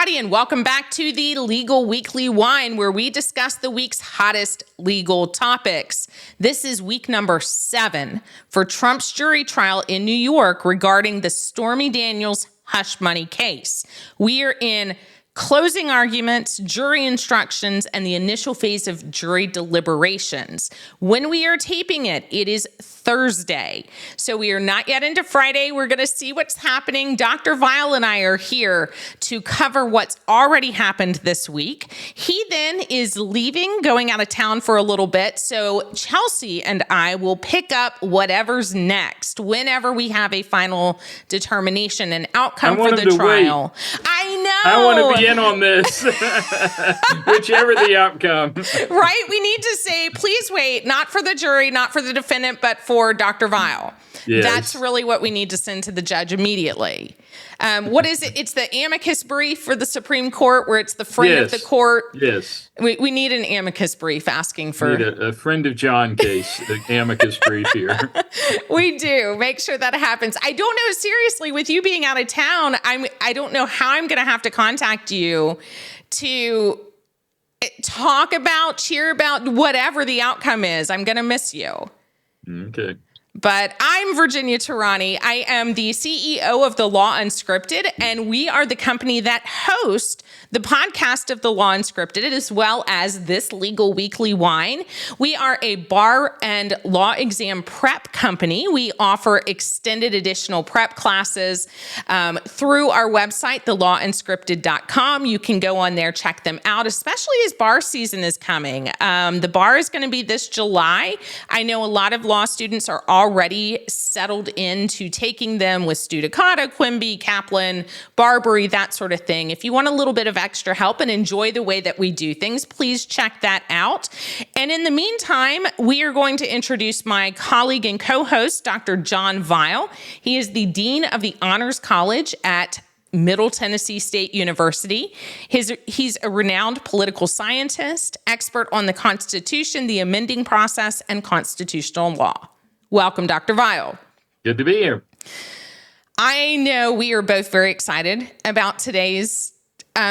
everybody, and welcome back to the Legal Weekly Wine, where we discuss the week's hottest legal topics. This is week number 7 for Trump's jury trial in New York regarding the Stormy Daniels hush money case. We are in closing arguments, jury instructions, and the initial phase of jury deliberations. When we are taping it, it is Thursday. So we are not yet into Friday. We're going to see what's happening. Dr. Weil and I are here to cover what's already happened this week. He then is leaving, going out of town for a little bit. So Chelsea and I will pick up whatever's next whenever we have a final determination and outcome for the trial. I know. I want to be in on this, whichever the outcome. Right? We need to say, please wait, not for the jury, not for the defendant, but for Dr. Weil. Yes. That's really what we need to send to the judge immediately. What is it? It's the amicus brief for the Supreme Court, where it's the friend of the court. Yes. We need an amicus brief asking for... Need a friend of John case, the amicus brief here. We do. Make sure that happens. I don't know, seriously, with you being out of town, I don't know how I'm going to have to contact you to talk about, cheer about, whatever the outcome is. I'm going to miss you. Okay. But I'm Virginia Tehrani. I am the CEO of The Law Unscripted, and we are the company that hosts the podcast of The Law Unscripted, as well as this Legal Weekly Wine. We are a bar and law exam prep company. We offer extended additional prep classes through our website, thelawunscripted.com. You can go on there, check them out, especially as bar season is coming. The bar is going to be this July. I know a lot of law students are already settled into taking them with Studicata, Quimby, Kaplan, Barbary, that sort of thing. If you want a little bit of extra help and enjoy the way that we do things, please check that out. And in the meantime, we are going to introduce my colleague and co-host, Dr. John Weil. He is the Dean of the Honors College at Middle Tennessee State University. He's a renowned political scientist, expert on the Constitution, the amending process, and constitutional law. Welcome, Dr. Weil. Good to be here. I know we are both very excited about today's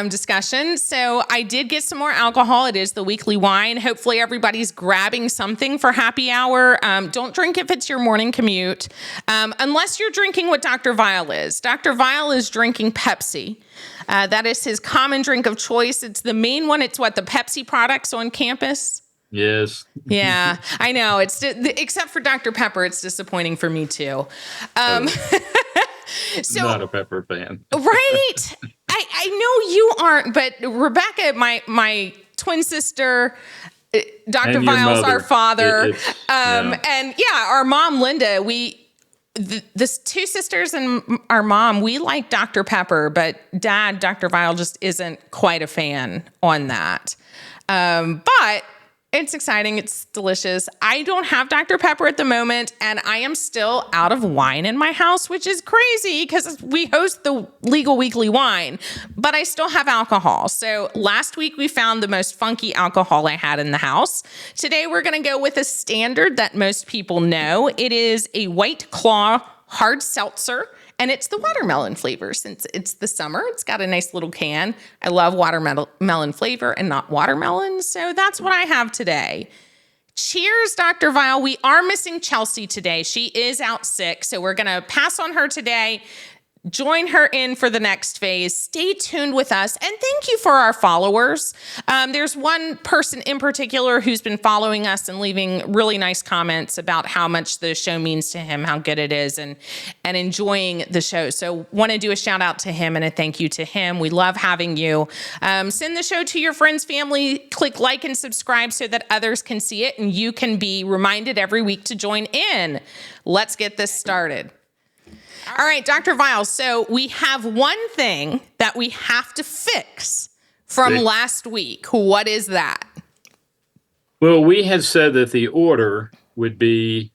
discussion. So I did get some more alcohol. It is the weekly wine. Hopefully everybody's grabbing something for happy hour. Don't drink if it's your morning commute, unless you're drinking what Dr. Weil is. Dr. Weil is drinking Pepsi. That is his common drink of choice. It's the main one. It's what, the Pepsi products on campus? Yes. Yeah, I know. It's except for Dr. Pepper, it's disappointing for me too. So, not a Pepper fan. Right? I know you aren't, but Rebecca, my twin sister, Dr. Weil's our father, and our mom, Linda, the two sisters and our mom, we like Dr. Pepper, but Dad, Dr. Weil, just isn't quite a fan on that. But it's exciting. It's delicious. I don't have Dr. Pepper at the moment, and I am still out of wine in my house, which is crazy because we host the Legal Weekly Wine, but I still have alcohol. So last week we found the most funky alcohol I had in the house. Today we're going to go with a standard that most people know. It is a White Claw hard seltzer. And it's the watermelon flavor. Since it's the summer, it's got a nice little can. I love watermelon flavor and not watermelon. So that's what I have today. Cheers, Dr. Weil. We are missing Chelsea today. She is out sick. So we're going to pass on her today. Join her in for the next phase. Stay tuned with us. And thank you for our followers. There's one person in particular who's been following us and leaving really nice comments about how much the show means to him, how good it is, and enjoying the show. So want to do a shout out to him and a thank you to him. We love having you. Send the show to your friends, family. Click like and subscribe so that others can see it and you can be reminded every week to join in. Let's get this started. All right, Dr. Weil, so we have one thing that we have to fix from last week. What is that? Well, we had said that the order would be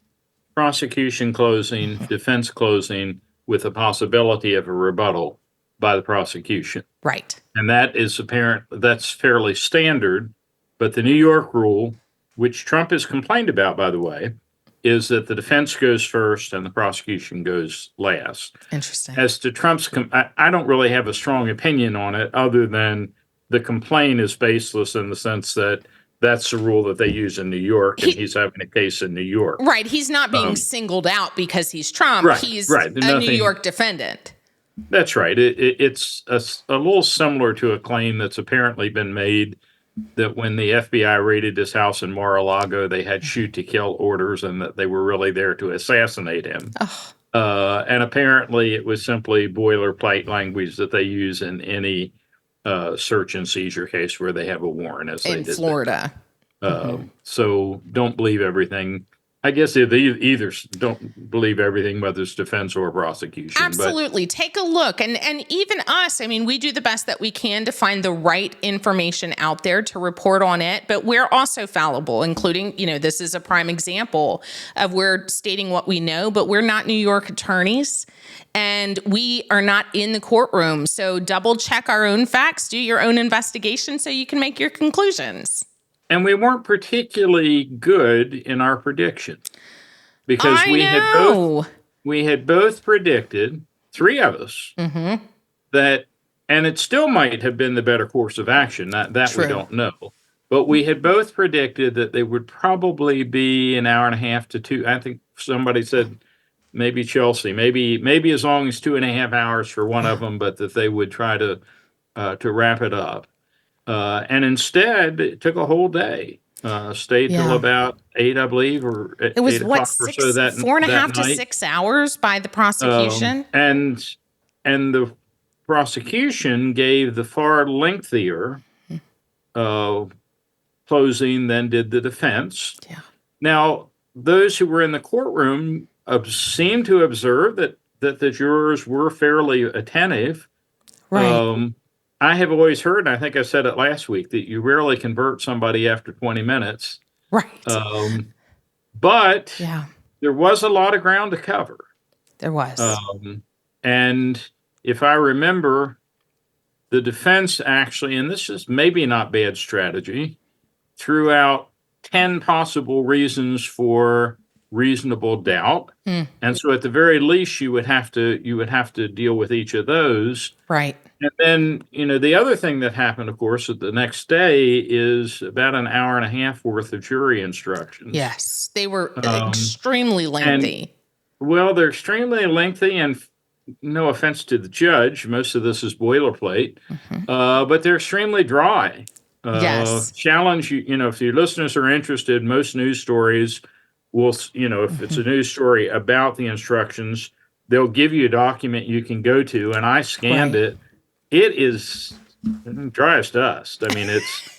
prosecution closing, defense closing, with a possibility of a rebuttal by the prosecution. Right. And that is apparent. That's fairly standard. But the New York rule, which Trump has complained about, by the way, is that the defense goes first and the prosecution goes last. Interesting. As to Trump's, I don't really have a strong opinion on it, other than the complaint is baseless in the sense that that's the rule that they use in New York, and he's having a case in New York. Right. He's not being singled out because he's Trump. Right, He's right. a New York defendant. That's right. It's a little similar to a claim that's apparently been made that when the FBI raided his house in Mar-a-Lago, they had shoot to kill orders and that they were really there to assassinate him. And apparently it was simply boilerplate language that they use in any search and seizure case where they have a warrant, as they did in Florida. So don't believe everything. I guess they either don't believe everything, whether it's defense or prosecution. Absolutely. Take a look. And even us, I mean, we do the best that we can to find the right information out there to report on it, but we're also fallible, including, this is a prime example of we're stating what we know, but we're not New York attorneys and we are not in the courtroom. So double check our own facts, do your own investigation so you can make your conclusions. And we weren't particularly good in our prediction because we had both predicted, three of us, that, and it still might have been the better course of action. That we don't know, but we had both predicted that they would probably be an hour and a half to two. I think somebody said maybe Chelsea, maybe as long as 2.5 hours for one of them, but that they would try to wrap it up. And instead, it took a whole day. Stayed till about 8, I believe, or it was 8 what, o'clock or so that 4.5 to night. 6 hours by the prosecution. And the prosecution gave the far lengthier closing than did the defense. Yeah. Now, those who were in the courtroom seemed to observe that the jurors were fairly attentive. Right. I have always heard, and I think I said it last week, that you rarely convert somebody after 20 minutes. Right. But there was a lot of ground to cover. There was. And if I remember, the defense actually, and this is maybe not bad strategy, threw out 10 possible reasons for reasonable doubt. And so at the very least, you would have to deal with each of those. Right. And then, the other thing that happened, of course, the next day is about an hour and a half worth of jury instructions. Yes, they were extremely lengthy. They're extremely lengthy, and no offense to the judge, most of this is boilerplate, but they're extremely dry. Yes. Challenge you, if your listeners are interested, most news stories will, if it's a news story about the instructions, they'll give you a document you can go to, and I scanned it. It is dry as dust. I mean, it's,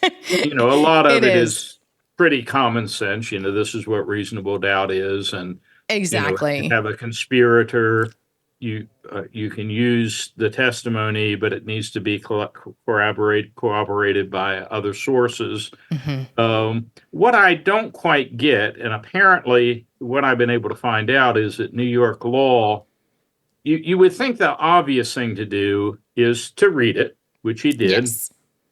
a lot of it is pretty common sense. This is what reasonable doubt is. And exactly. If you have a conspirator, you can use the testimony, but it needs to be corroborated by other sources. What I don't quite get, and apparently what I've been able to find out, is that New York law, you would think the obvious thing to do is to read it, which he did,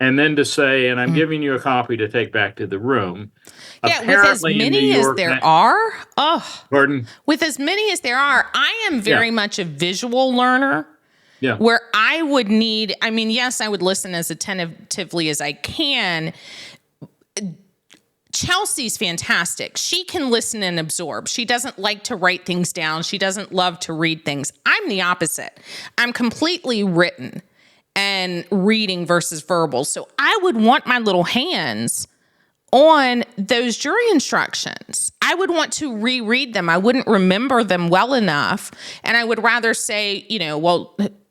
and then to say, and I'm giving you a copy to take back to the room. Yeah, with as many as there are. Pardon? With as many as there are, I am very much a visual learner. Yeah. Where I would need, yes, I would listen as attentively as I can. Chelsea's fantastic. She can listen and absorb. She doesn't like to write things down. She doesn't love to read things. I'm the opposite. I'm completely written and reading versus verbal. So I would want my little hands on those jury instructions. I would want to reread them. I wouldn't remember them well enough. And I would rather say,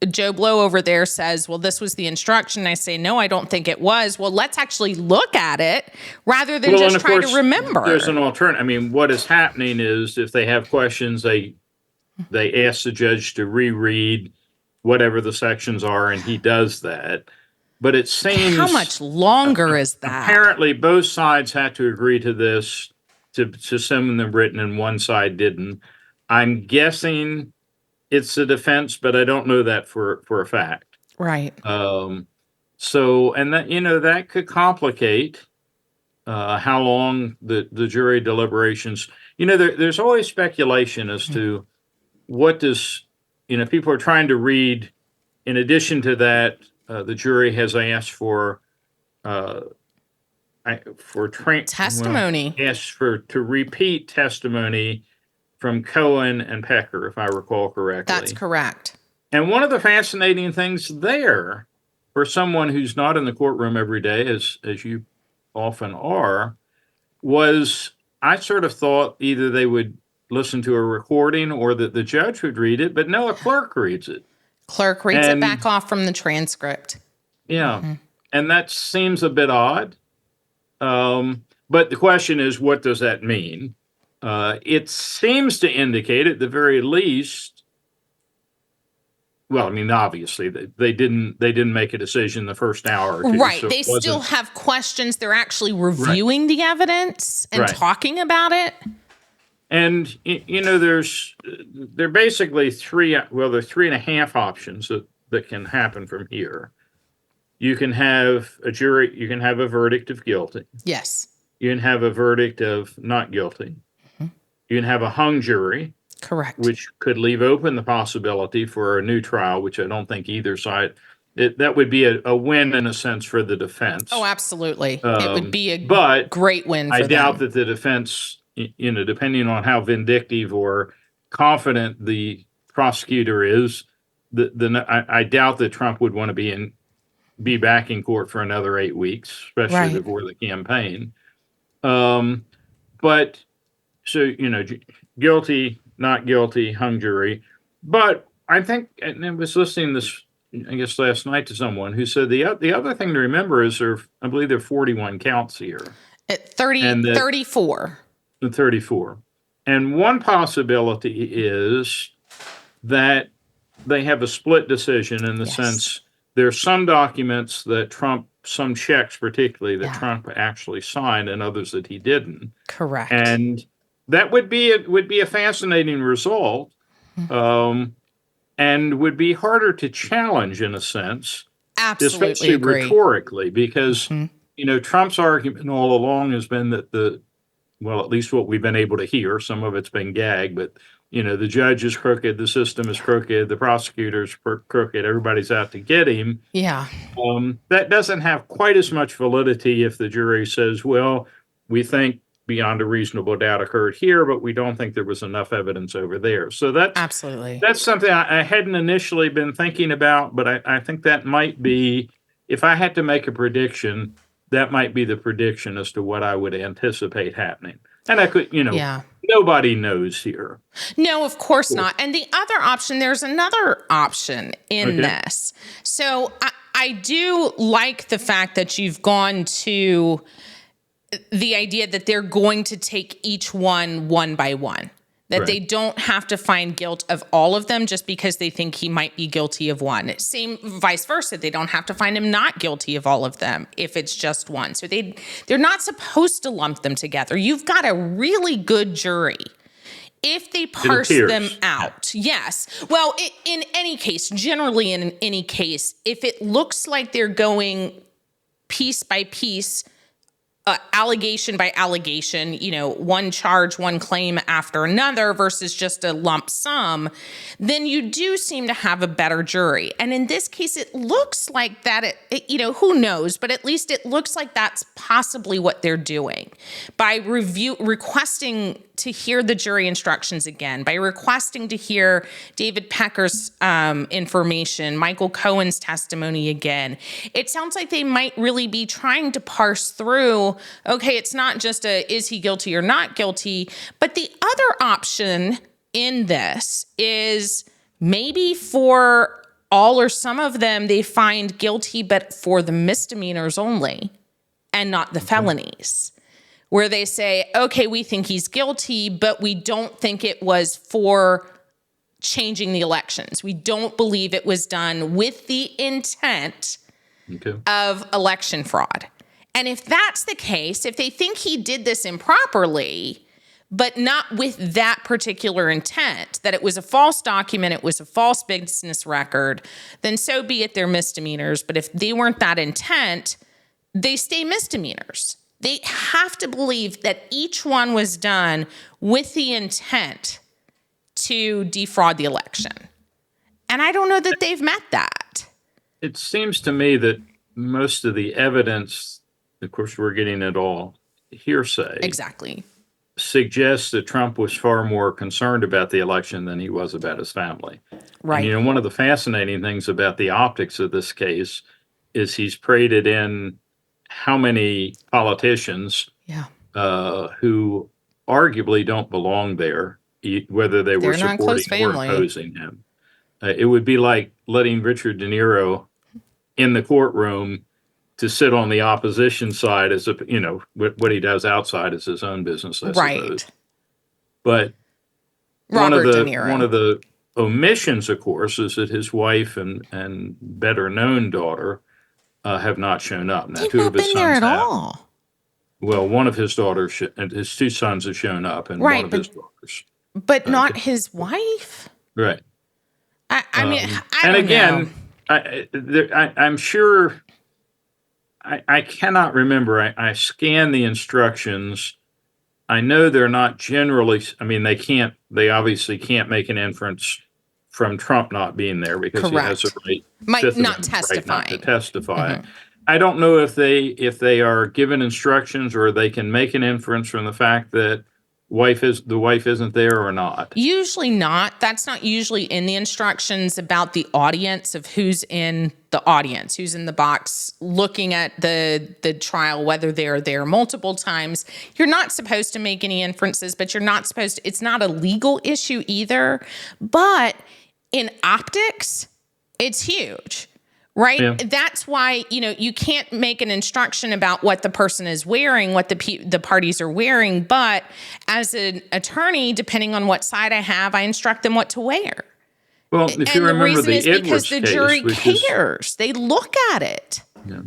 Joe Blow over there says, well, this was the instruction. I say, no, I don't think it was. Well, let's actually look at it rather than just try to remember. There's an alternative. What is happening is if they have questions, they ask the judge to reread whatever the sections are, and he does that. But it seems... How much longer is that? Apparently, both sides had to agree to this to send them written, and one side didn't. I'm guessing it's the defense, but I don't know that for a fact. Right. So, and that, that could complicate how long the jury deliberations. There's always speculation as to what does, people are trying to read. In addition to that, the jury has asked for testimony. Asked to repeat testimony from Cohen and Pecker, if I recall correctly. That's correct. And one of the fascinating things there, for someone who's not in the courtroom every day, as you often are, was I sort of thought either they would listen to a recording or that the judge would read it, but no, a clerk reads it. Clerk reads it back off from the transcript. Yeah. Mm-hmm. And that seems a bit odd. But the question is, what does that mean? It seems to indicate, at the very least, well, I mean, obviously they didn't make a decision the first hour or two. Right. So they still have questions. They're actually reviewing the evidence and talking about it. And, they're basically there are 3.5 options that can happen from here. You can have a jury, you can have a verdict of guilty. Yes. You can have a verdict of not guilty. Mm-hmm. You can have a hung jury. Correct. Which could leave open the possibility for a new trial, which I don't think either side. That would be a win in a sense for the defense. Oh, absolutely. It would be a great win for them. I doubt that the defense, depending on how vindictive or confident the prosecutor is, I doubt that Trump would want to be back in court for another 8 weeks, especially before the campaign. But so, guilty, not guilty, hung jury. But I think, and I was listening to this, I guess, last night to someone who said the other thing to remember is I believe there are 41 counts here. At 34. 34. And one possibility is that they have a split decision in the sense there are some documents that some checks particularly that Trump actually signed and others that he didn't. Correct. And that would be a fascinating result, and would be harder to challenge in a sense. Absolutely, especially agree. Rhetorically, because Trump's argument all along has been that at least what we've been able to hear, some of it's been gagged, but the judge is crooked, the system is crooked, the prosecutor's crooked, everybody's out to get him. Yeah. That doesn't have quite as much validity if the jury says, well, we think beyond a reasonable doubt occurred here, but we don't think there was enough evidence over there. So that's something I hadn't initially been thinking about, but I think that might be, if I had to make a prediction, that might be the prediction as to what I would anticipate happening. And I could, nobody knows here. No, of course not. And the other option, there's another option in this. So I do like the fact that you've gone to the idea that they're going to take each one by one, that they don't have to find guilt of all of them just because they think he might be guilty of one. Same vice versa. They don't have to find him not guilty of all of them if it's just one. So they're not supposed to lump them together. You've got a really good jury if they parse them out. Yes. Well, in any case, generally in any case, if it looks like they're going piece by piece, allegation by allegation, one charge, one claim after another versus just a lump sum, then you do seem to have a better jury. And in this case, it looks like that, who knows, but at least it looks like that's possibly what they're doing by requesting to hear the jury instructions again, by requesting to hear David Pecker's information, Michael Cohen's testimony again. It sounds like they might really be trying to parse through, okay, it's not just is he guilty or not guilty, but the other option in this is maybe for all or some of them, they find guilty, but for the misdemeanors only and not the felonies, where they say, okay, we think he's guilty, but we don't think it was for changing the elections. We don't believe it was done with the intent of election fraud. And if that's the case, if they think he did this improperly, but not with that particular intent, that it was a false document, it was a false business record, then so be it, they're misdemeanors. But if they weren't that intent, they stay misdemeanors. They have to believe that each one was done with the intent to defraud the election. And I don't know that they've met that. It seems to me that most of the evidence, of course, we're getting it all hearsay. Exactly. Suggests that Trump was far more concerned about the election than he was about his family. Right. And, one of the fascinating things about the optics of this case is he's paraded in how many politicians who arguably don't belong there, whether they were supporting or opposing him. It would be like letting Richard De Niro in the courtroom to sit on the opposition side as what he does outside is his own business, I suppose. But one of the omissions, of course, is that his wife and better known daughter have not shown up. Now, They've not been there at all. Well, one of his daughters and his two sons have shown up, and one of his daughters, but not his wife. Right. I mean, I don't know. I'm sure. I cannot remember. I scanned the instructions. I know they're not generally. I mean, they obviously can't make an inference from Trump not being there because he has a right not testifying. Right not to testify. Mm-hmm. I don't know if they are given instructions or they can make an inference from the fact that the wife isn't there or not. Usually not. That's not usually in the instructions about the audience of who's in the audience, who's in the box looking at the trial, whether they're there multiple times. You're not supposed to make any inferences, but you're not supposed to. It's not a legal issue either. But in optics, it's huge. Right. Yeah. That's why, you can't make an instruction about what the person is wearing, what the parties are wearing. But as an attorney, depending on what side I have, I instruct them what to wear. Well, if you remember the Edwards case, because the jury cares. They look at it. Yeah.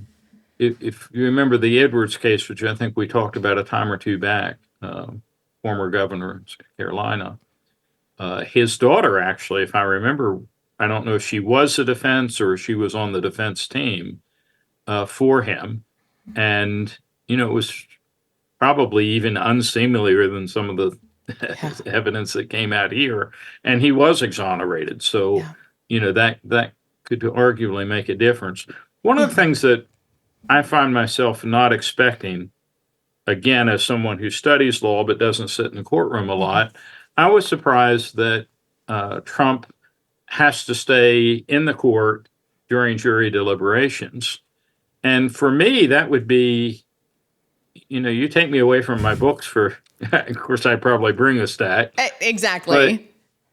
If you remember the Edwards case, which I think we talked about a time or two back, former governor of South Carolina, his daughter, actually, if I remember, I don't know if she was the defense or she was on the defense team for him. And, it was probably even unseemlier than some of the evidence that came out here. And he was exonerated. So, that could arguably make a difference. One of the things that I find myself not expecting, again, as someone who studies law but doesn't sit in the courtroom a lot, I was surprised that Trump has to stay in the court during jury deliberations. And for me, that would be, you take me away from my books for, of course, I'd probably bring a stack. Exactly.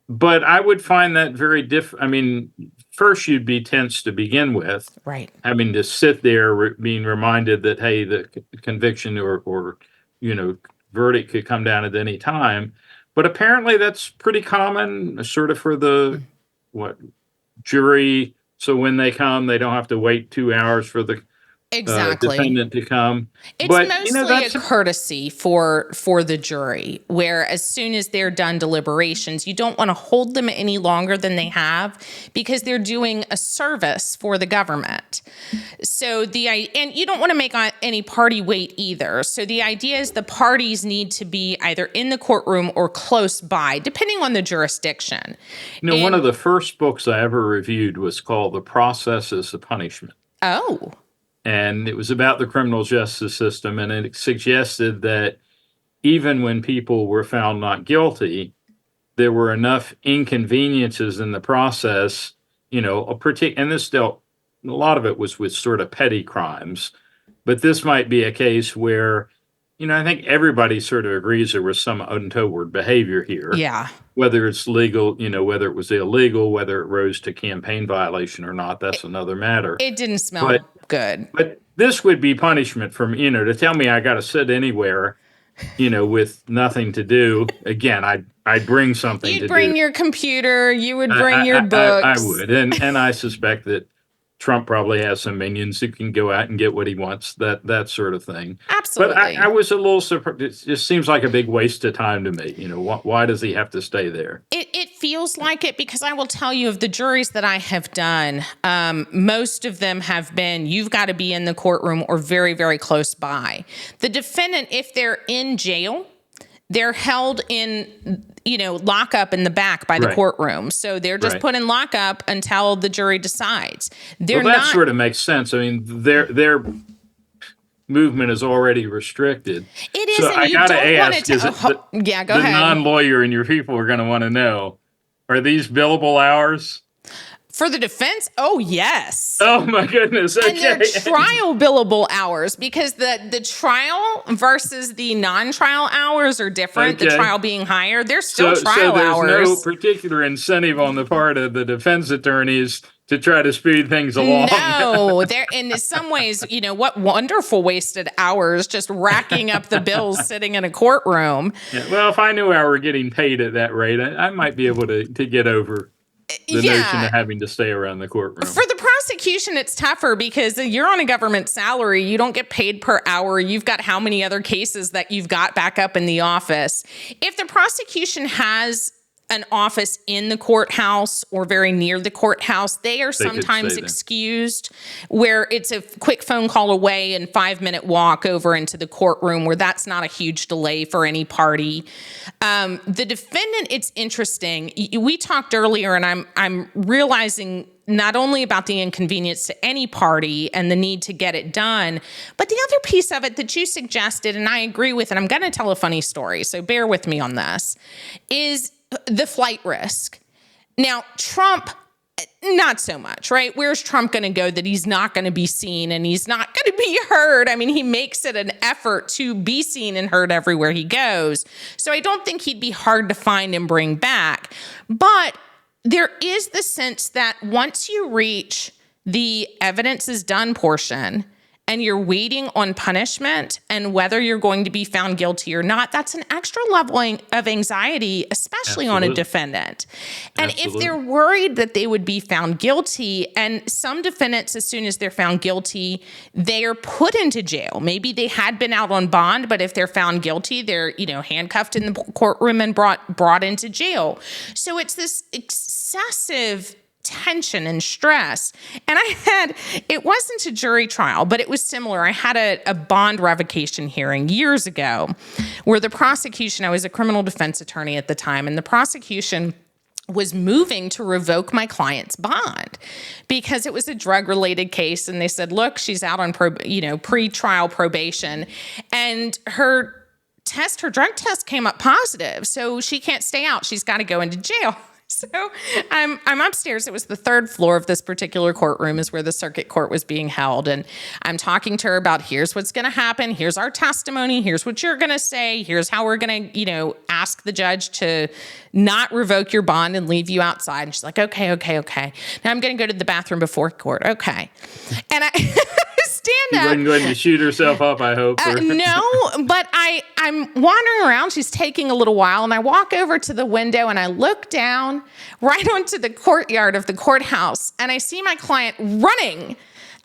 But I would find that very different. I mean, first you'd be tense to begin with. Right. Having to sit there being reminded that, hey, the conviction or verdict could come down at any time. But apparently that's pretty common sort of for the jury, so when they come, they don't have to wait 2 hours for the defendant to come. It's mostly a courtesy for the jury, where as soon as they're done deliberations, you don't want to hold them any longer than they have because they're doing a service for the government. So and you don't want to make any party wait either. So the idea is the parties need to be either in the courtroom or close by, depending on the jurisdiction. One of the first books I ever reviewed was called The Process is the Punishment. Oh. And it was about the criminal justice system, and it suggested that even when people were found not guilty, there were enough inconveniences in the process, and a lot of it was with sort of petty crimes. But this might be a case where, I think everybody sort of agrees there was some untoward behavior here. Yeah. Whether it's legal, whether it was illegal, whether it rose to campaign violation or not, that's another matter. It didn't smell good. But this would be punishment from, to tell me I got to sit anywhere, with nothing to do. Again, I'd bring something to do. You'd bring your computer. You would bring your books. I would. And I suspect that Trump probably has some minions who can go out and get what he wants, that sort of thing. Absolutely. Absolutely. But I was a little surprised. It just seems like a big waste of time to me. Why does he have to stay there? It feels like it, because I will tell you, of the juries that I have done, most of them have been, you've got to be in the courtroom or very, very close by. The defendant, if they're in jail, they're held in, lockup in the back by the courtroom. So they're just put in lockup until the jury decides. That sort of makes sense. I mean, their movement is already restricted. It is, so and I you gotta don't ask, want to. Yeah, go ahead. The non-lawyer and your people are going to want to know: are these billable hours? For the defense? Oh, yes. Oh, my goodness. Okay. And they're trial billable hours, because the trial versus the non-trial hours are different. The trial being higher, they're still trial hours. So there's no particular incentive on the part of the defense attorneys to try to speed things along. No, they're in some ways, what wonderful wasted hours just racking up the bills sitting in a courtroom. Yeah, well, if I knew I were getting paid at that rate, I might be able to get over the notion of having to stay around the courtroom. For the prosecution, it's tougher because you're on a government salary. You don't get paid per hour. You've got how many other cases that you've got back up in the office. If the prosecution has an office in the courthouse or very near the courthouse, they are sometimes excused, where it's a quick phone call away and 5-minute walk over into the courtroom, where that's not a huge delay for any party. The defendant, it's interesting. We talked earlier, and I'm realizing not only about the inconvenience to any party and the need to get it done, but the other piece of it that you suggested, and I agree with, and I'm going to tell a funny story, so bear with me on this, is the flight risk. Now, Trump, not so much, right? Where's Trump going to go that he's not going to be seen and he's not going to be heard? I mean, he makes it an effort to be seen and heard everywhere he goes. So I don't think he'd be hard to find and bring back. But there is the sense that once you reach the evidence is done portion, and you're waiting on punishment and whether you're going to be found guilty or not, that's an extra level of anxiety, especially on a defendant. And if they're worried that they would be found guilty, and some defendants, as soon as they're found guilty, they are put into jail. Maybe they had been out on bond, but if they're found guilty, they're, handcuffed in the courtroom and brought into jail. So it's this excessive tension and stress. And it wasn't a jury trial, but it was similar. I had a bond revocation hearing years ago where the prosecution, I was a criminal defense attorney at the time, and the prosecution was moving to revoke my client's bond because it was a drug-related case. And they said, look, she's out on pre-trial probation, and her drug test came up positive. So she can't stay out. She's got to go into jail. So I'm upstairs. It was the third floor of this particular courtroom is where the circuit court was being held. And I'm talking to her about, here's what's going to happen. Here's our testimony. Here's what you're going to say. Here's how we're going to, ask the judge to not revoke your bond and leave you outside. And she's like, okay. Now I'm going to go to the bathroom before court. Okay. And I stand up. She wasn't going to shoot herself up, I hope. No, but I'm wandering around. She's taking a little while, and I walk over to the window and I look down right onto the courtyard of the courthouse, and I see my client running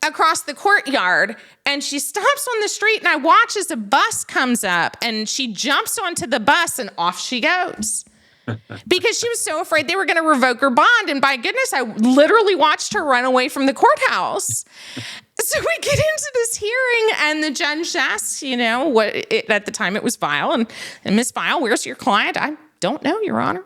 across the courtyard, and she stops on the street, and I watch as a bus comes up, and she jumps onto the bus, and off she goes. Because she was so afraid they were going to revoke her bond. And by goodness, I literally watched her run away from the courthouse. So we get into this hearing, and the judge asks, at the time it was Vile, and Miss Vile, where's your client? I don't know, Your Honor.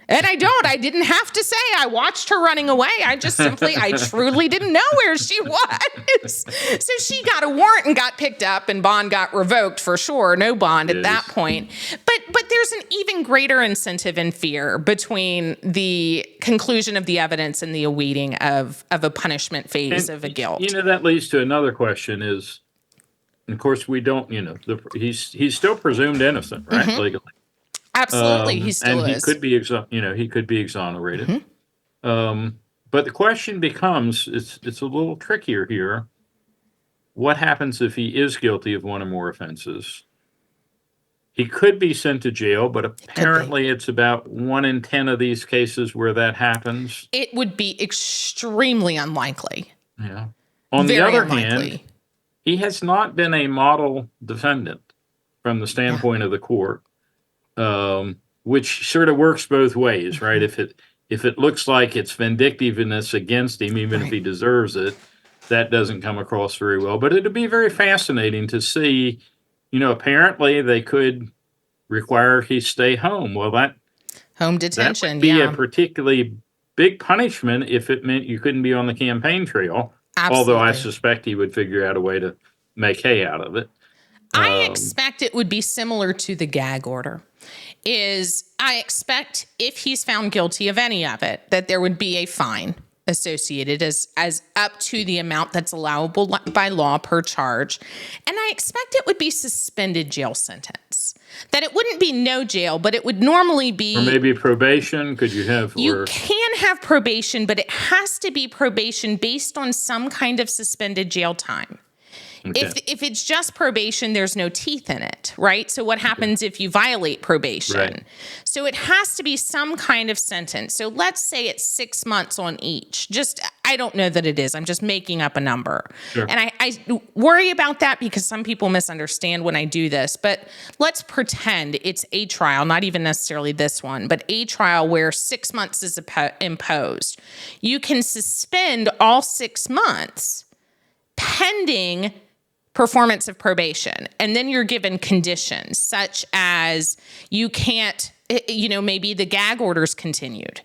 And I didn't have to say I watched her running away. I truly didn't know where she was. So she got a warrant and got picked up, and bond got revoked for sure. No bond at that point. But there's an even greater incentive and fear between the conclusion of the evidence and the awaiting of a punishment phase of a guilt. That leads to another question is, and of course we don't, he's still presumed innocent, right? Mm-hmm. Legally. Absolutely, he still is. And he could be exonerated. Mm-hmm. But the question becomes, it's a little trickier here. What happens if he is guilty of one or more offenses? He could be sent to jail, but apparently it's about 1 in 10 of these cases where that happens. It would be extremely unlikely. Yeah. On the other hand, he has not been a model defendant from the standpoint of the court, which sort of works both ways, right? If it looks like it's vindictiveness against him, even if he deserves it, that doesn't come across very well. But it'd be very fascinating to see, apparently they could require he stay home. Well, home detention, that would be a particularly big punishment if it meant you couldn't be on the campaign trail. Absolutely. Although I suspect he would figure out a way to make hay out of it. I expect it would be similar to the gag order. I expect if he's found guilty of any of it, that there would be a fine associated as up to the amount that's allowable by law per charge. And I expect it would be suspended jail sentence. That it wouldn't be no jail, but it would normally be... Or maybe probation, could you have... You can have probation, but it has to be probation based on some kind of suspended jail time. Okay. If it's just probation, there's no teeth in it, right? So what happens if you violate probation? Right. So it has to be some kind of sentence. So let's say it's 6 months on each. I don't know that it is. I'm just making up a number. Sure. And I worry about that because some people misunderstand when I do this. But let's pretend it's a trial, not even necessarily this one, but a trial where 6 months is imposed. You can suspend all 6 months pending performance of probation. And then you're given conditions such as you can't, maybe the gag order's continued.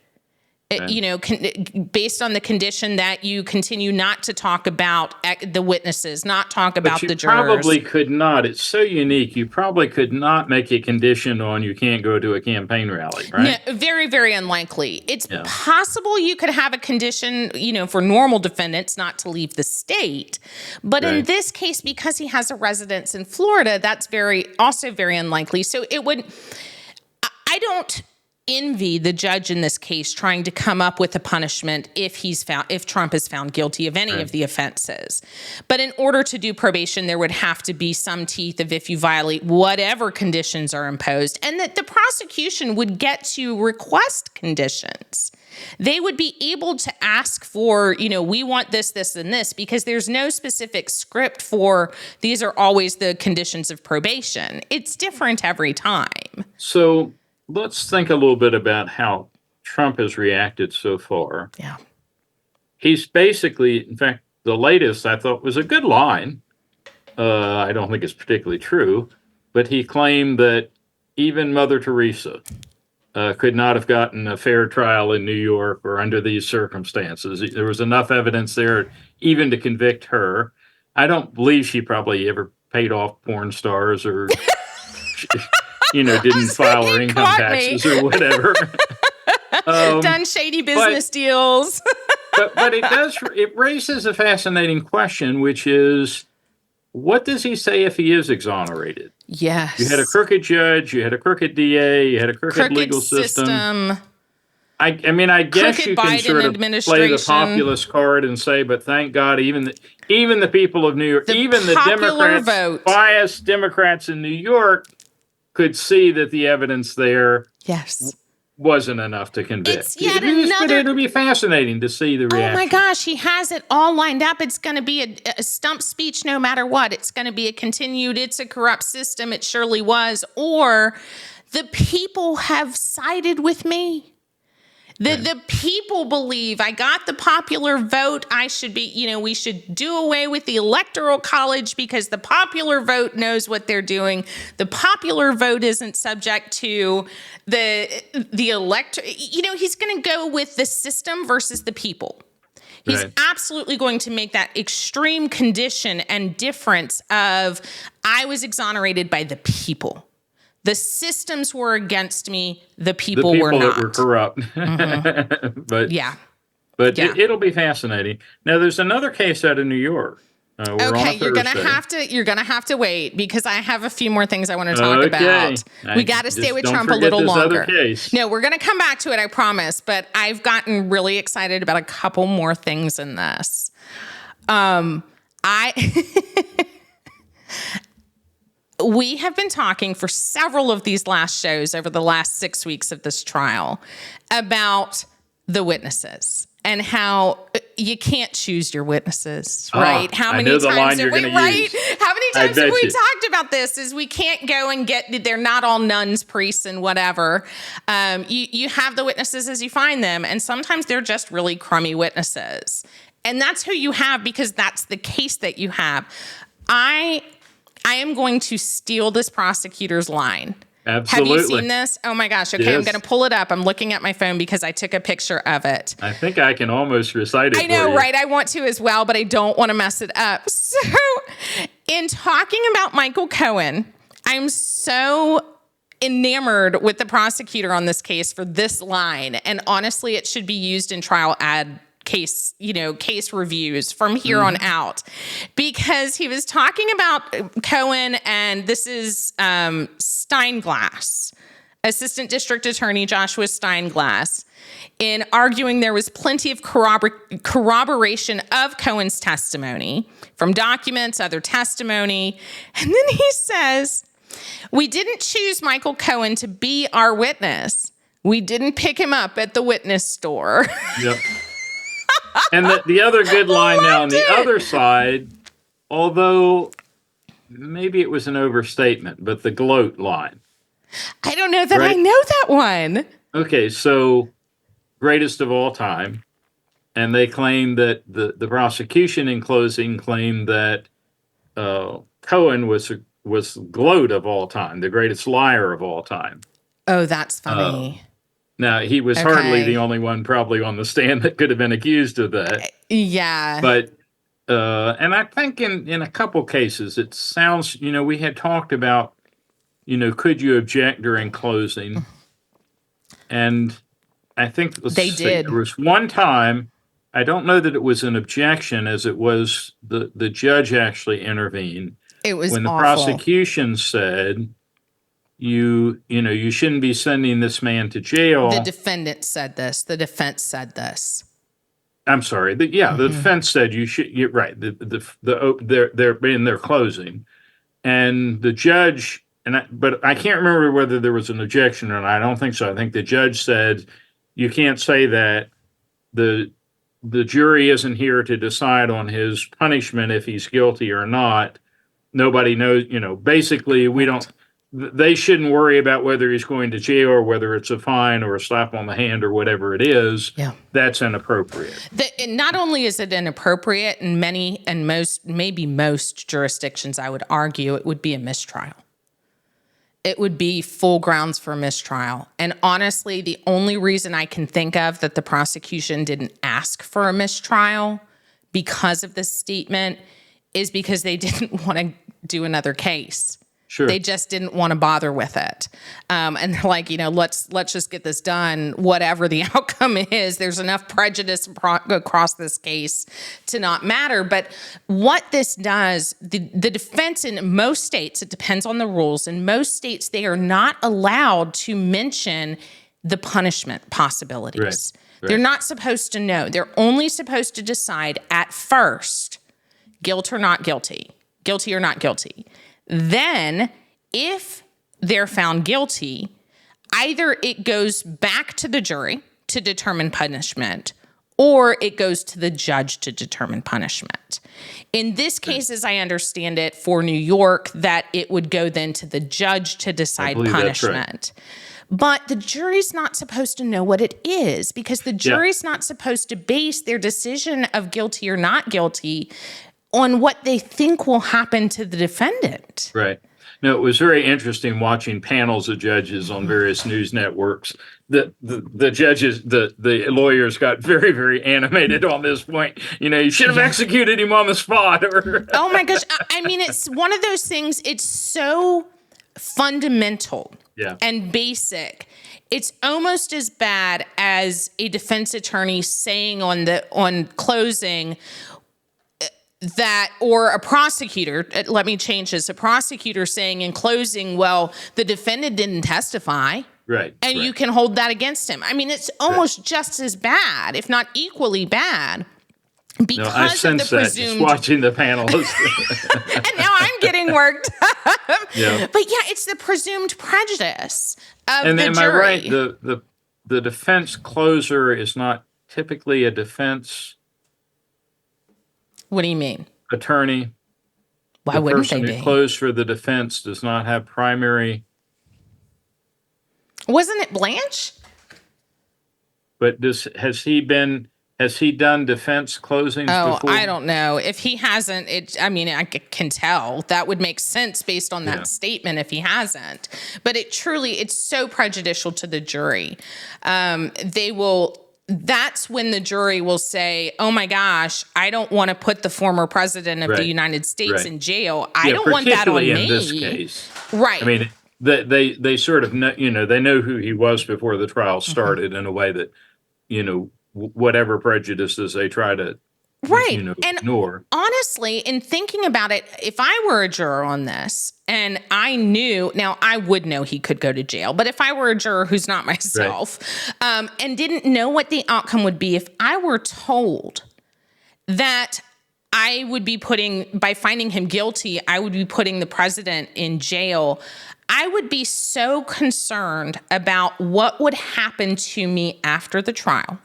Based on the condition that you continue not to talk about the witnesses, not talk about the jurors. You probably could not. It's so unique. You probably could not make a condition on you can't go to a campaign rally, right? No, very, very unlikely. It's possible you could have a condition, for normal defendants not to leave the state. But in this case, because he has a residence in Florida, that's also very unlikely. So I don't envy the judge in this case trying to come up with a punishment if Trump is found guilty of any of the offenses. But in order to do probation, there would have to be some teeth of if you violate whatever conditions are imposed, and that the prosecution would get to request conditions. They would be able to ask for, we want this, this, and this, because there's no specific script for these are always the conditions of probation. It's different every time. So let's think a little bit about how Trump has reacted so far. Yeah. He's basically, in fact, the latest I thought was a good line. I don't think it's particularly true, but he claimed that even Mother Teresa could not have gotten a fair trial in New York or under these circumstances. There was enough evidence there even to convict her. I don't believe she probably ever paid off porn stars or... didn't file her income taxes or whatever. Done shady business deals. but it raises a fascinating question, which is, what does he say if he is exonerated? Yes. You had a crooked judge, you had a crooked DA, you had a crooked legal system. I guess you can sort of play the populist card and say, but thank God, even the people of New York, even the Democrats, biased Democrats in New York, could see that the evidence there wasn't enough to convict. It'll be fascinating to see the reaction. Oh my gosh, he has it all lined up. It's going to be a stump speech no matter what. It's going to be a continued, it's a corrupt system. It surely was. Or the people have sided with me. The people believe I got the popular vote. I should be, we should do away with the electoral college because the popular vote knows what they're doing. The popular vote isn't subject to the elector. He's going to go with the system versus the people. He's absolutely going to make that extreme condition and difference of I was exonerated by the people. The systems were against me. The people were not. The people that were corrupt. Mm-hmm. But it'll be fascinating. Now, there's another case out of New York. Okay, you're gonna have to wait because I have a few more things I want to talk about. We got to stay with Trump a little longer. No, we're gonna come back to it, I promise. But I've gotten really excited about a couple more things in this. We have been talking for several of these last shows over the last 6 weeks of this trial about the witnesses and how you can't choose your witnesses, right? How many times have we, right? How many times have we talked about this? Is we can't go and get, they're not all nuns, priests, and whatever. You have the witnesses as you find them, and sometimes they're just really crummy witnesses. And that's who you have because that's the case that you have. I am going to steal this prosecutor's line. Absolutely. Have you seen this? Oh my gosh. Okay, yes. I'm going to pull it up. I'm looking at my phone because I took a picture of it. I think I can almost recite it. I know, right? I want to as well, but I don't want to mess it up. So, in talking about Michael Cohen, I'm so enamored with the prosecutor on this case for this line. And honestly, it should be used in trial case reviews from here on out, because he was talking about Cohen, and this is Steinglass, Assistant District Attorney Joshua Steinglass, in arguing there was plenty of corroboration of Cohen's testimony from documents, other testimony. And then he says, we didn't choose Michael Cohen to be our witness. We didn't pick him up at the witness store. Yep. And the other good line now on the other side, although maybe it was an overstatement, but the gloat line. I don't know that I know that one. Okay, so greatest of all time. And they claim that the prosecution in closing claimed that Cohen was gloat of all time, the greatest liar of all time. Oh, that's funny. Now, he was hardly the only one probably on the stand that could have been accused of that. Yeah. But, and I think in a couple cases, it sounds, we had talked about, could you object during closing? And I think they did. There was one time, I don't know that it was an objection as it was the judge actually intervened. It was when the awful. Prosecution said, you shouldn't be sending this man to jail. The defendant said this. The defense said this. I'm sorry. The defense said you should. You're right. They're in their closing, and the judge but I can't remember whether there was an objection or not. I don't think so. I think the judge said you can't say that. The jury isn't here to decide on his punishment if he's guilty or not. Nobody knows. Basically, we don't. They shouldn't worry about whether he's going to jail or whether it's a fine or a slap on the hand or whatever it is. Yeah. That's inappropriate. Not only is it inappropriate, in many and maybe most jurisdictions, I would argue it would be a mistrial. It would be full grounds for a mistrial. And honestly, the only reason I can think of that the prosecution didn't ask for a mistrial because of this statement is because they didn't want to do another case. Sure. They just didn't want to bother with it. And they're like, let's just get this done. Whatever the outcome is, there's enough prejudice across this case to not matter. But what this does, the defense in most states, it depends on the rules. In most states, they are not allowed to mention the punishment possibilities. Right. They're not supposed to know. They're only supposed to decide at first, guilt or not guilty, guilty or not guilty. Then, if they're found guilty, either it goes back to the jury to determine punishment, or it goes to the judge to determine punishment. In this case, as I understand it, for New York, that it would go then to the judge to decide punishment. But the jury's not supposed to know what it is, because the jury's not supposed to base their decision of guilty or not guilty on what they think will happen to the defendant. Right. No, it was very interesting watching panels of judges on various news networks. The judges, the lawyers got very, very animated on this point. You should have executed him on the spot. Oh my gosh. I mean, it's one of those things, it's so fundamental and basic. It's almost as bad as a defense attorney saying on closing that, or a prosecutor, let me change this, a prosecutor saying in closing, well, the defendant didn't testify. Right. And you can hold that against him. I mean, it's almost just as bad, if not equally bad, because I sense of the presumed. Just watching the panels. And now I'm getting worked up. Yeah. But it's the presumed prejudice of and the am jury. I right? The defense closer is not typically a defense What do you mean? attorney? Why wouldn't they The person be? who closed for the defense does not have primary. Wasn't it Blanche? But has he done defense closings before? I don't know. If he hasn't, I can tell. That would make sense based on that statement if he hasn't. But it's so prejudicial to the jury. That's when the jury will say, oh my gosh, I don't want to put the former president of the United States in jail. I don't want that on me. In this case. Right. I mean, they sort of know, they know who he was before the trial started in a way that, whatever prejudices they try to ignore. Honestly, in thinking about it, if I were a juror on this and I knew, now I would know he could go to jail, but if I were a juror who's not myself and didn't know what the outcome would be, if I were told that I would be by finding him guilty, I would be putting the president in jail, I would be so concerned about what would happen to me after the trial.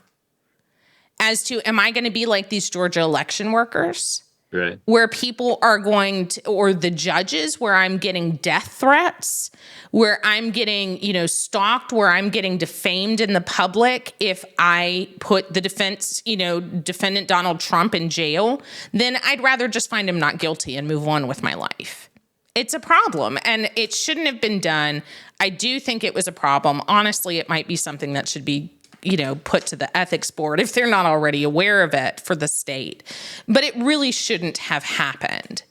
As to, am I going to be like these Georgia election workers? Right. Where people are going to, or the judges, where I'm getting death threats, where I'm getting, stalked, where I'm getting defamed in the public if I put the defendant Donald Trump in jail, then I'd rather just find him not guilty and move on with my life. It's a problem, and it shouldn't have been done. I do think it was a problem. Honestly, it might be something that should be put to the ethics board if they're not already aware of it for the state. But it really shouldn't have happened.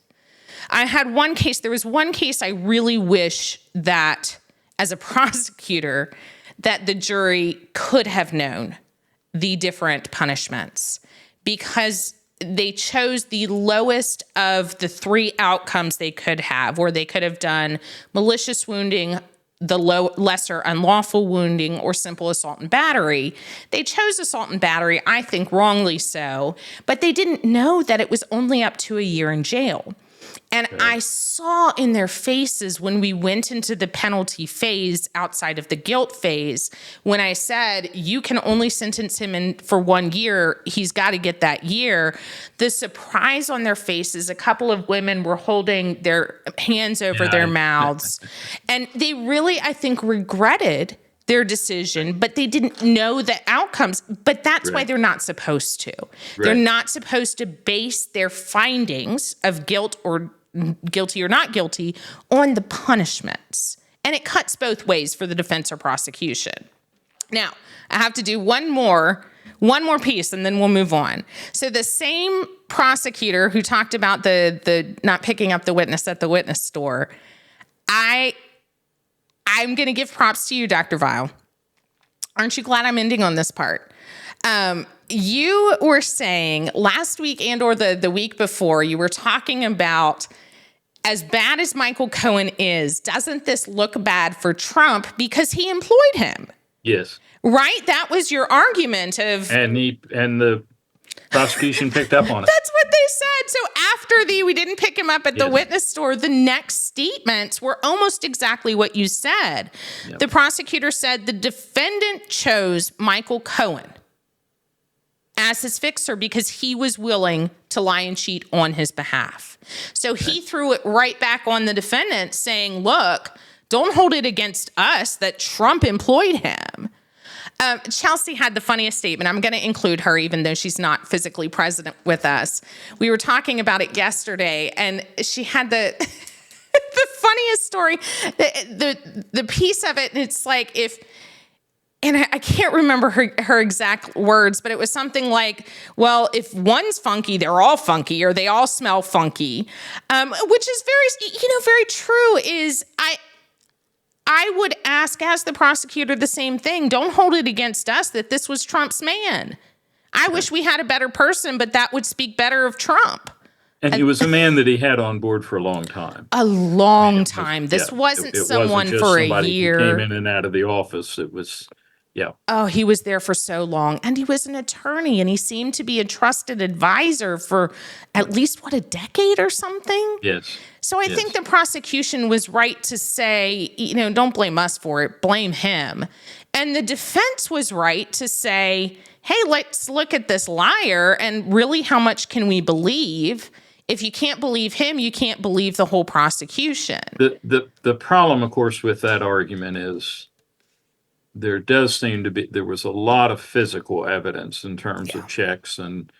There was one case I really wish that, as a prosecutor, that the jury could have known the different punishments, because they chose the lowest of the three outcomes they could have, or they could have done malicious wounding, the lesser unlawful wounding, or simple assault and battery. They chose assault and battery, I think wrongly so, but they didn't know that it was only up to a year in jail. And I saw in their faces when we went into the penalty phase outside of the guilt phase, when I said, you can only sentence him in for 1 year, he's got to get that year. The surprise on their faces, a couple of women were holding their hands over their mouths. And they really, I think, regretted their decision, but they didn't know the outcomes. But that's why they're not supposed to. They're not supposed to base their findings of guilt or guilty or not guilty on the punishments. And it cuts both ways for the defense or prosecution. Now, I have to do one more piece and then we'll move on. So the same prosecutor who talked about the not picking up the witness at the witness store, I'm going to give props to you, Dr. Weil. Aren't you glad I'm ending on this part? You were saying last week and or the week before, you were talking about, as bad as Michael Cohen is, doesn't this look bad for Trump because he employed him? Yes. Right? That was your argument of... And the prosecution picked up on it. That's what they said. So after we didn't pick him up at the witness store, the next statements were almost exactly what you said. Yep. The prosecutor said the defendant chose Michael Cohen as his fixer because he was willing to lie and cheat on his behalf. So he threw it right back on the defendant, saying, look, don't hold it against us that Trump employed him. Chelsea had the funniest statement. I'm going to include her, even though she's not physically present with us. We were talking about it yesterday, and she had the the funniest story. The piece of it, and it's like and I can't remember her exact words, but it was something like, well, if one's funky, they're all funky, or they all smell funky, which is very true. I would ask, as the prosecutor, the same thing. Don't hold it against us that this was Trump's man. I wish we had a better person, but that would speak better of Trump. And he was a man that he had on board for a long time. A long time. This wasn't someone for a year. Who came in and out of the office. It was, Yeah. Oh, he was there for so long, and he was an attorney, and he seemed to be a trusted advisor for at least, a decade or something? Yes. So I think the prosecution was right to say, don't blame us for it, blame him. And the defense was right to say, hey, let's look at this liar, and really, how much can we believe? If you can't believe him, you can't believe the whole prosecution. The problem, of course, with that argument is there was a lot of physical evidence in terms of checks and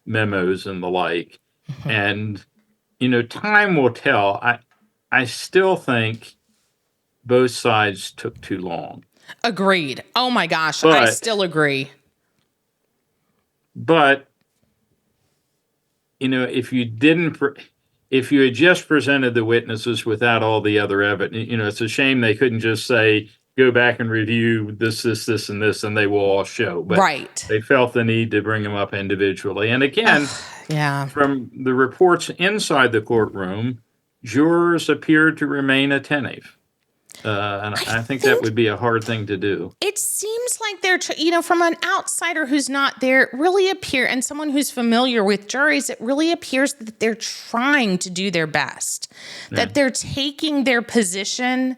memos and the like. And, time will tell. I still think both sides took too long. Agreed. Oh my gosh, I still agree. But, if you had just presented the witnesses without all the other evidence, it's a shame they couldn't just say, go back and review this, and this, and they will all show. But they felt the need to bring them up individually. And again, from the reports inside the courtroom, jurors appeared to remain attentive. And I think that would be a hard thing to do. It seems like they're, from an outsider who's not there, really and someone who's familiar with juries, it really appears that they're trying to do their best, that they're taking their position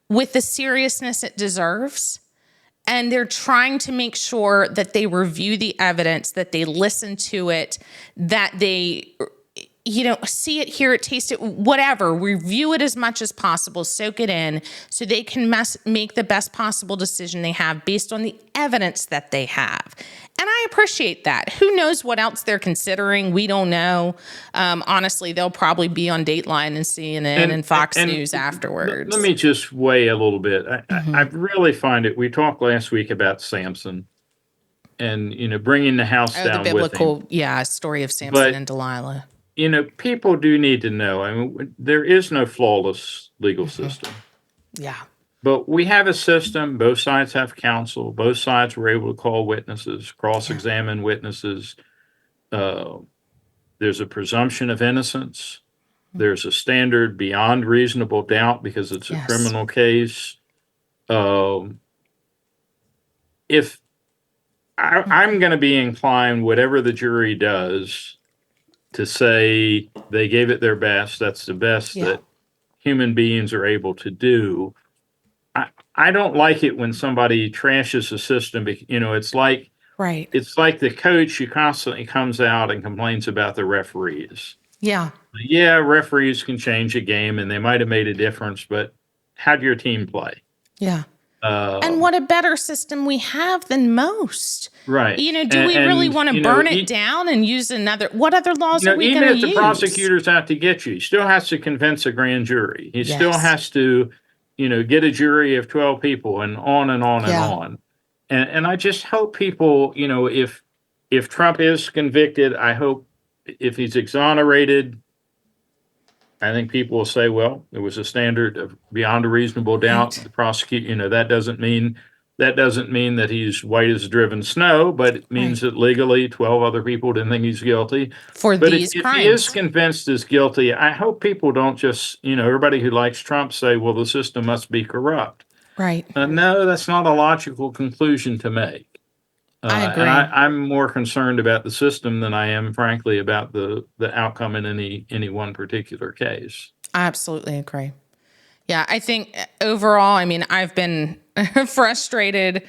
with the seriousness it deserves. And they're trying to make sure that they review the evidence, that they listen to it, that they see it, hear it, taste it, whatever, review it as much as possible, soak it in, so they can make the best possible decision they have based on the evidence that they have. And I appreciate that. Who knows what else they're considering? We don't know. Honestly, they'll probably be on Dateline and CNN and Fox News afterwards. Let me just weigh a little bit. I really find it, we talked last week about Samson and, bringing the house down the biblical, with him. Story of Samson and Delilah. People do need to know. I mean, there is no flawless legal system. Yeah. But we have a system. Both sides have counsel. Both sides were able to call witnesses, cross-examine witnesses. There's a presumption of innocence. There's a standard beyond reasonable doubt because it's a criminal case. If I'm going to be inclined, whatever the jury does, to say they gave it their best, that's the best that human beings are able to do. I don't like it when somebody trashes the system. It's like it's like the coach who constantly comes out and complains about the referees. Yeah, referees can change a game and they might have made a difference, but how'd your team play? Yeah. And what a better system we have than most. Right. Do we really want to burn it down and use another? What other laws are we going to use? Even if the prosecutor's out to get you, he still has to convince a grand jury. He still has to, get a jury of 12 people and on and on and on. And I just hope people, if Trump is convicted, I hope if he's exonerated, I think people will say, well, there was a standard of beyond a reasonable doubt. The prosecutor, that doesn't mean that he's white as driven snow, but it means that legally 12 other people didn't think he's guilty. For these crimes. If he is convinced is guilty, I hope people don't just, everybody who likes Trump say, well, the system must be corrupt. Right. No, that's not a logical conclusion to make. I agree. And I'm more concerned about the system than I am, frankly, about the outcome in any one particular case. I absolutely agree. Yeah, I think overall, I've been frustrated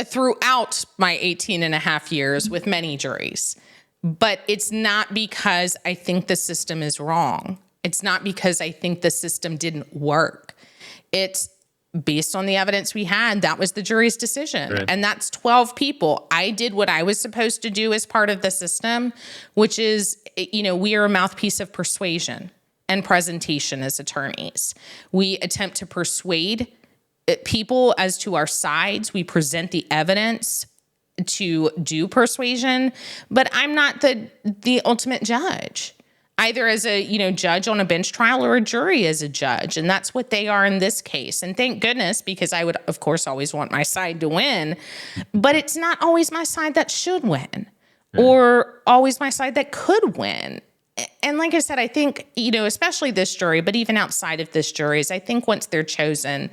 throughout my 18 and a half years with many juries. But it's not because I think the system is wrong. It's not because I think the system didn't work. It's based on the evidence we had, that was the jury's decision. Right. And that's 12 people. I did what I was supposed to do as part of the system, which is, we are a mouthpiece of persuasion and presentation as attorneys. We attempt to persuade people as to our sides. We present the evidence to do persuasion, but I'm not the ultimate judge. Either as a judge on a bench trial or a jury as a judge. And that's what they are in this case. And thank goodness, because I would, of course, always want my side to win. But it's not always my side that should win or always my side that could win. And like I said, I think, especially this jury, but even outside of this jury, is I think once they're chosen,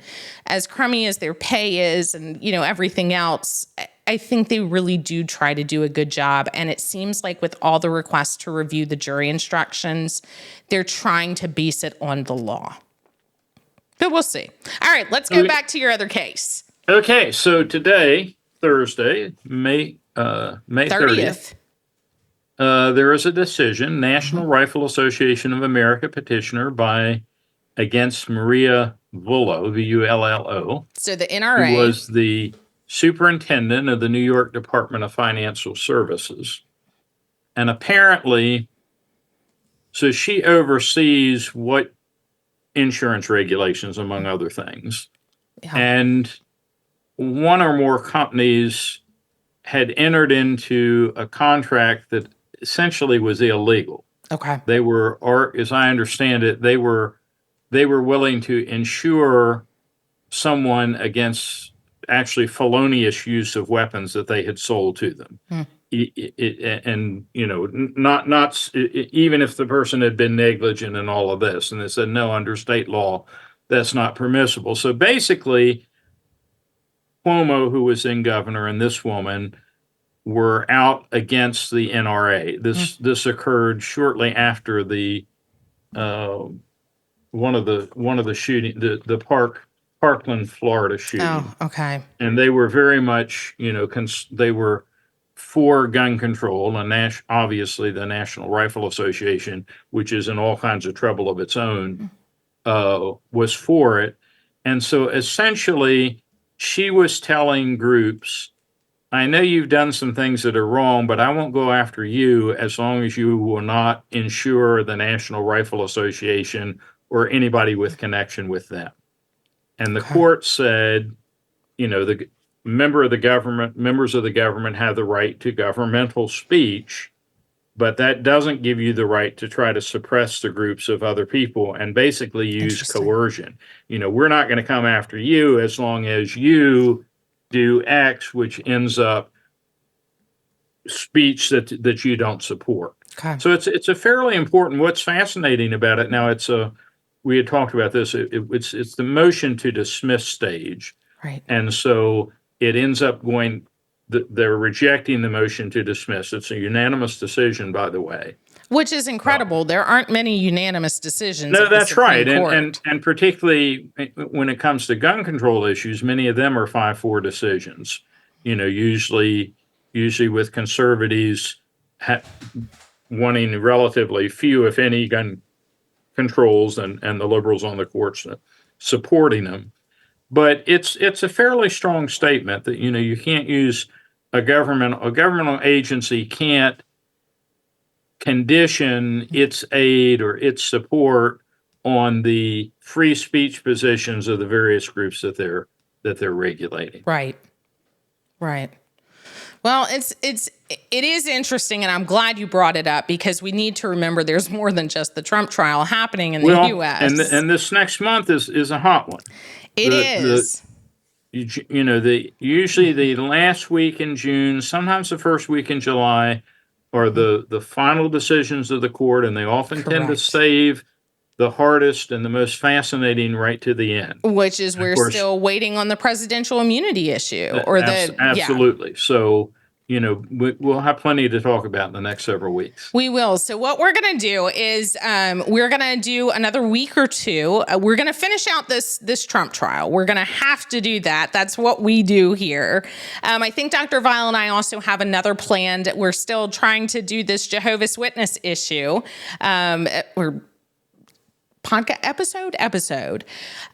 as crummy as their pay is and, everything else, I think they really do try to do a good job. And it seems like with all the requests to review the jury instructions, they're trying to base it on the law. But we'll see. All right, let's go back to your other case. Okay, so today, Thursday, May 30th. There is a decision, National Rifle Association of America petitioner against Maria Vullo, Vullo. So the NRA. Who was the superintendent of the New York Department of Financial Services. And apparently, so she oversees what insurance regulations, among other things. Yeah. And one or more companies had entered into a contract that essentially was illegal. Okay. They were, or as I understand it, they were willing to insure someone against actually felonious use of weapons that they had sold to them. And not even if the person had been negligent in all of this, and they said no, under state law that's not permissible. So basically, Cuomo, who was then governor, and this woman were out against the NRA. This occurred shortly after the one of the shooting, the Parkland, Florida shooting. Oh, okay. And they were very much, they were for gun control, and obviously the National Rifle Association, which is in all kinds of trouble of its own, was for it. And so essentially, she was telling groups, I know you've done some things that are wrong, but I won't go after you as long as you will not insure the National Rifle Association or anybody with connection with them. And the court said, the members of the government have the right to governmental speech, but that doesn't give you the right to try to suppress the groups of other people and basically use coercion. We're not going to come after you as long as you do X, which ends up speech that you don't support. Okay. So it's a fairly important. What's fascinating about it now? We had talked about this. It's the motion to dismiss stage, right? And so it ends up going. They're rejecting the motion to dismiss. It's a unanimous decision, by the way, which is incredible. There aren't many unanimous decisions. No, that's right, and particularly when it comes to gun control issues, many of them are 5-4 decisions. Usually with conservatives wanting relatively few, if any, gun controls, and the liberals on the courts supporting them. But it's a fairly strong statement that you can't use a governmental agency can't condition its aid or its support on the free speech positions of the various groups that they're regulating. Right. Well, it is interesting, and I'm glad you brought it up because we need to remember there's more than just the Trump trial happening in the U.S. And this next month is a hot one. It is. Usually the last week in June, sometimes the first week in July, are the final decisions of the court, and they often tend to save the hardest and the most fascinating right to the end. Which is we're still waiting on the presidential immunity issue, absolutely. Yeah. So we'll have plenty to talk about in the next several weeks. We will. So what we're going to do is we're going to do another week or two. We're going to finish out this Trump trial. We're going to have to do that. That's what we do here. I think Dr. Weil and I also have another planned. We're still trying to do this Jehovah's Witness issue. We're podcast episode.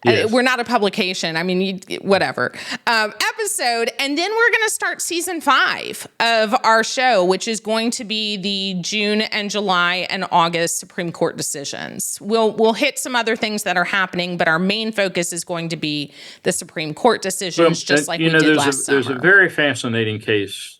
Yes. We're not a publication. I mean, whatever. Episode. And then we're going to start season 5 of our show, which is going to be the June and July and August Supreme Court decisions. We'll hit some other things that are happening, but our main focus is going to be the Supreme Court decisions, just like we did last summer. There's a very fascinating case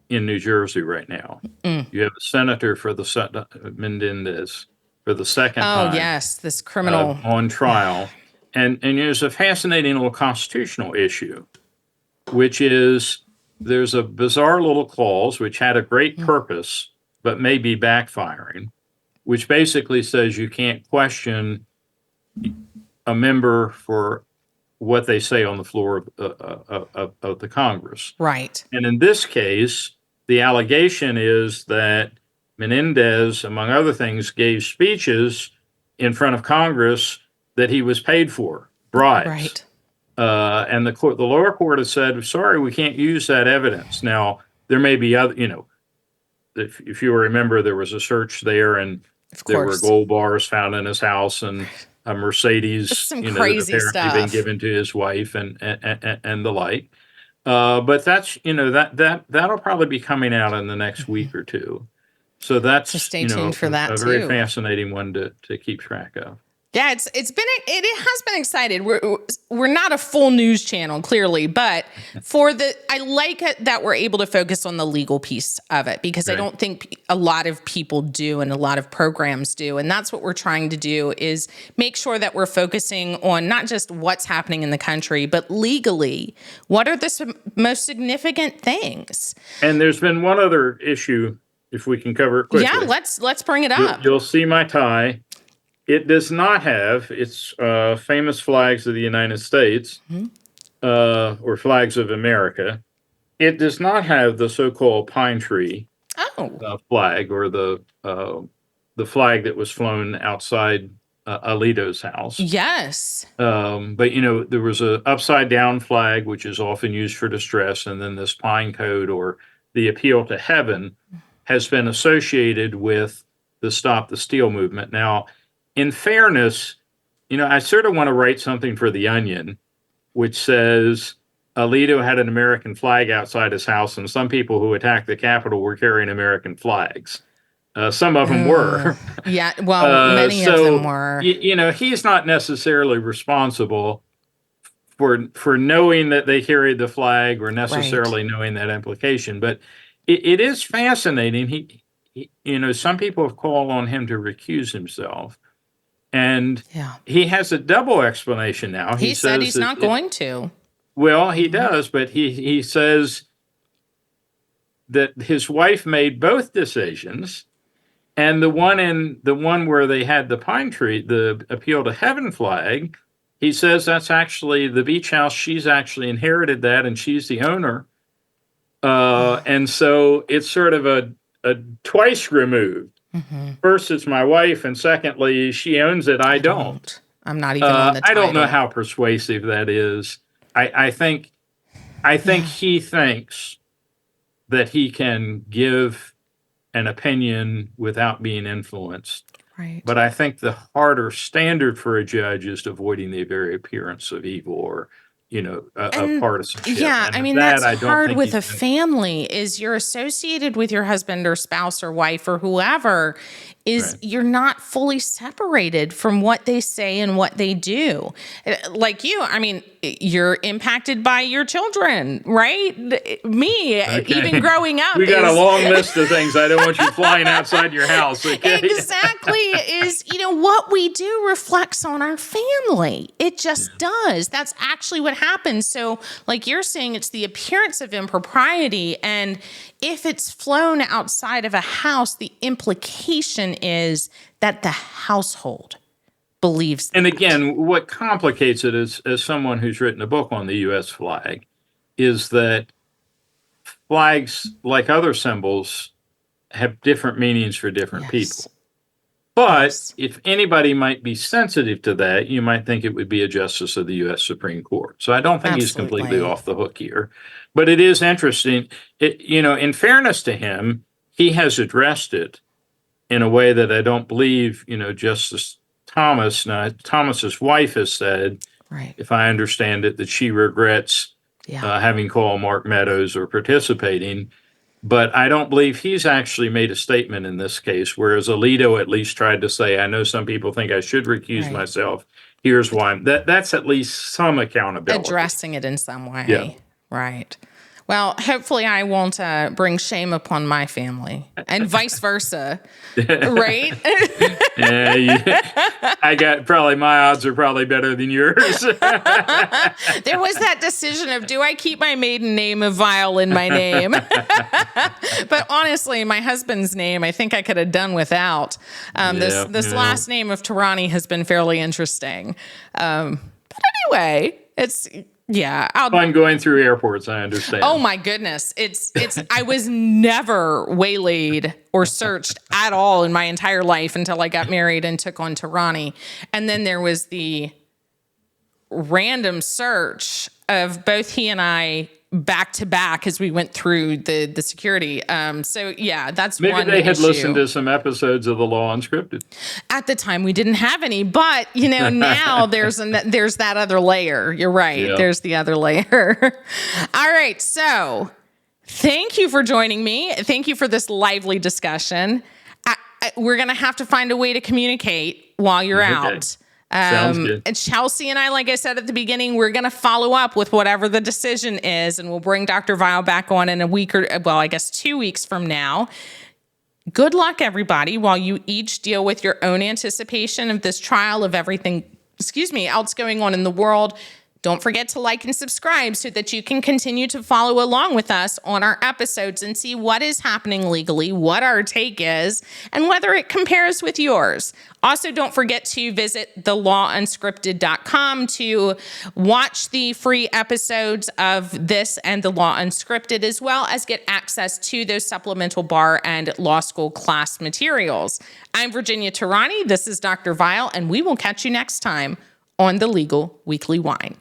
in New Jersey right now. You have a senator for the Menendez for the second time. Oh, yes, this criminal. On trial. And there's a fascinating little constitutional issue, which is there's a bizarre little clause which had a great purpose, but may be backfiring, which basically says you can't question a member for what they say on the floor of the Congress. Right. And in this case, the allegation is that Menendez, among other things, gave speeches in front of Congress that he was paid for, bribes. Right. And the lower court has said, sorry, we can't use that evidence. Now, there may be other, if you remember, there was a search there and there were gold bars found in his house and a Mercedes, some crazy that apparently stuff been given to his wife and the like. But that's, that'll probably be coming out in the next week or two. So that's, so stay tuned for that a very fascinating one to keep track of. Yeah, it has been excited. We're not a full news channel, clearly, but I like it that we're able to focus on the legal piece of it, because I don't think a lot of people do and a lot of programs do. And that's what we're trying to do, is make sure that we're focusing on not just what's happening in the country, but legally, what are the most significant things? And there's been one other issue, if we can cover it quickly. Yeah, let's bring it up. You'll see my tie. It does not have its famous flags of the United States, or flags of America. It does not have the so-called pine tree flag, or the flag that was flown outside Alito's house. Yes. But there was a upside down flag, which is often used for distress, and then this pine code, or the appeal to heaven, has been associated with the Stop the Steal movement. Now, in fairness, I sort of want to write something for The Onion, which says Alito had an American flag outside his house, and some people who attacked the Capitol were carrying American flags. Some of them were. Yeah, well, many of them were. He's not necessarily responsible for knowing that they carried the flag, or necessarily knowing that implication. But it is fascinating. Some people have called on him to recuse himself. And he has a double explanation now. He said he's not going to. Well, he does, but he says that his wife made both decisions, and the one where they had the pine tree, the appeal to heaven flag, he says that's actually the beach house. She's actually inherited that, and she's the owner. And so it's sort of a twice removed. First, it's my wife, and secondly, she owns it. I don't. I'm not even on the title. I don't know how persuasive that is. I think he thinks that he can give an opinion without being influenced. Right. But I think the harder standard for a judge is avoiding the very appearance of evil, or of partisanship. Yeah, that's hard with a family, is you're associated with your husband or spouse or wife or whoever, is you're not fully separated from what they say and what they do. Like you, you're impacted by your children, right? Me, even growing up. We got a long list of things. I don't want you flying outside your house. Okay? Exactly. Is, what we do reflects on our family. It just does. That's actually what happens. So like you're saying, it's the appearance of impropriety. And if it's flown outside of a house, the implication is that the household believes that. And again, what complicates it is, as someone who's written a book on the U.S. flag, is that flags, like other symbols, have different meanings for different people. But if anybody might be sensitive to that, you might think it would be a justice of the U.S. Supreme Court. So I don't think he's completely off the hook here. But it is interesting. In fairness to him, he has addressed it in a way that I don't believe, Justice Thomas. Now, Thomas's wife has said, if I understand it, that she regrets having called Mark Meadows or participating. But I don't believe he's actually made a statement in this case, whereas Alito at least tried to say, I know some people think I should recuse myself. Here's why. That's at least some accountability. Addressing it in some way. Yeah. Right. Well, hopefully I won't bring shame upon my family and vice versa, right? I got my odds are probably better than yours. There was that decision of, do I keep my maiden name of Vile in my name? But honestly, my husband's name, I think I could have done without. This last name of Tehrani has been fairly interesting. But anyway, it's... Yeah. Fun going through airports, I understand. Oh my goodness. It's I was never waylaid or searched at all in my entire life until I got married and took on Tehrani. And then there was the random search of both he and I back to back as we went through the security. So yeah, that's maybe one they had issue. Listened to some episodes of The Law Unscripted. At the time, we didn't have any, but now there's that other layer. You're right. Yeah. There's the other layer. All right. So thank you for joining me. Thank you for this lively discussion. We're going to have to find a way to communicate while you're out. Sounds good. And Chelsea and I, like I said at the beginning, we're going to follow up with whatever the decision is, and we'll bring Dr. Vile back on in a week 2 weeks from now. Good luck, everybody, while you each deal with your own anticipation of this trial, of everything, else going on in the world. Don't forget to like and subscribe so that you can continue to follow along with us on our episodes and see what is happening legally, what our take is, and whether it compares with yours. Also, don't forget to visit thelawunscripted.com to watch the free episodes of this and The Law Unscripted, as well as get access to those supplemental bar and law school class materials. I'm Virginia Tehrani. This is Dr. Vile, and we will catch you next time on the Legal Weekly Wine.